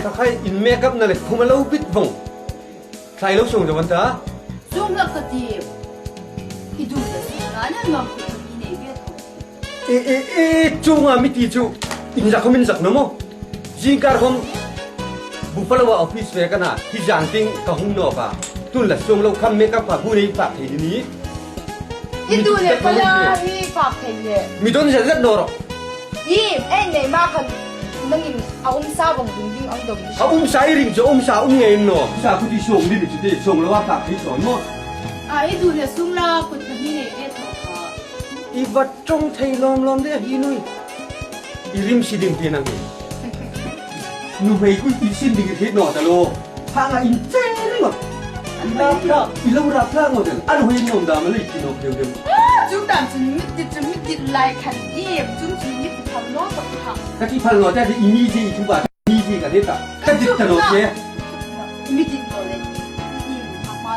ถ้าใครอินเมกับนั่นเลยผมมาเล่าปิดวงใครเล่าส่งจากวันตาส่งแล้วก็จีบอีดูแต่สิงานงอมเป็นมีในเวียดจูงามิตีจูอินจากเขามินจากน้ำมั้งยิงการเขาบุฟเฟ่ว่าออฟฟิศเวกันนะที่จางติ้งกับห้องนอกอ่ะตุนละส่งเราคำเมกับผักผู้นี้ฝากทีนี้อีดูเนี่ยเวลาที่ฝากเพลงเนี่ยมีต้นจะเล็ดโดรอยี่เอ็นในมากคันนั่งกินเอาซาบังดึงเอาดมเอาสายริงจะสาวเงินเนาะสาวผู้ที่ส่งนี่จะได้ส่งแล้วว่าฝากให้สอนมั้งอีดูเนี่ยส่งแล้วก็จะมีในเวียดนามอีวัดจงไทยล้อมเด้ออีนุ้ยอีริมสิดิงเตียนังเองนูเฮกุอีสิดิงเทนอตะโลทางอินเจริงอ่ะอีลารับพลางหมดเลยอันเฮนนดามเลยกินโอเคจุดดำจุดมิดไลค์คันยี่จุดมิดทำโน้ตสักครั้งกะที่พันหลอดได้อีนี่จีทุบะนี่จีกันเด็ดอ่ะกะจิตตะโลเจ้มิดตัวเลยยี่ทำมา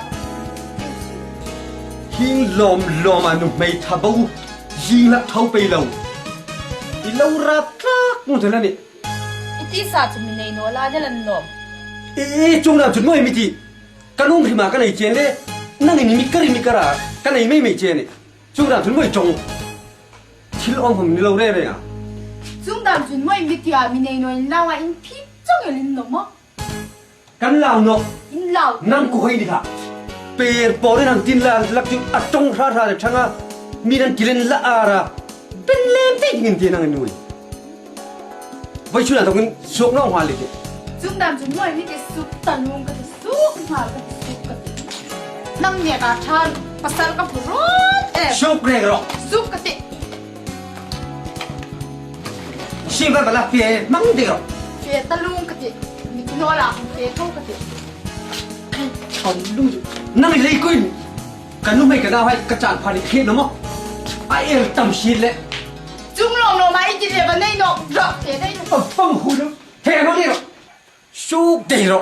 หิงลอมอันนู้ไม่ทับบูยิงละเท้าไปแล้วอีลารับพลางหมดเลยนี่ที่ศาสตร์จะมีในโนราเนี่ยละหนอมจงดำจุดน้อยมิจิกันนุ่งที่มากันไอเจนเลยนั่งไอ้นี่มิกระกันไอ้ไม่เจนนี่จงดำจุดน้อยจงที่เราผมนี่เราได้เลยอ่ะจุดดำจุดน้อยมิที่อามีในโนเราอ่ะอินพิจจังเลยหนอมกันเหล่าเนาะอินเหล่านั่งกูให้ดีค่ะเปิดปอได้นั่งกินละลักจุดอัดจงท่าจากช่างอ่ะมีนั่งกินละอาระเป็นเล่มที่เงินที่นั่งนุ่ยไว้ช่วยเราต้องกินโชคน้องหัวเลยจุดดำจุดน้อยมิที่สุกตันลุงก็จะสุกมาก็จะสุกก็จะนั่งเนี่ยกาชานภาษากับผู้รอดโชคเกรกหรอสุกก็จะชิมแบบละเพียมั่งเดียวเฟียตะลุงก็จะมีโนราเฟียเข้าก็จะชนลุยนั่งเลยกุนกันนุ่มไม่กันเอาให้กระจาดพาดิเทนนะมั้งไอเอลตั้มชีเลยจุ่มลงมาอีกทีเดียวกันได้หนอกรอกเดี๋ยวได้หนอกฟังหูดูเฮ้ยน้องเดียวโชคเดียว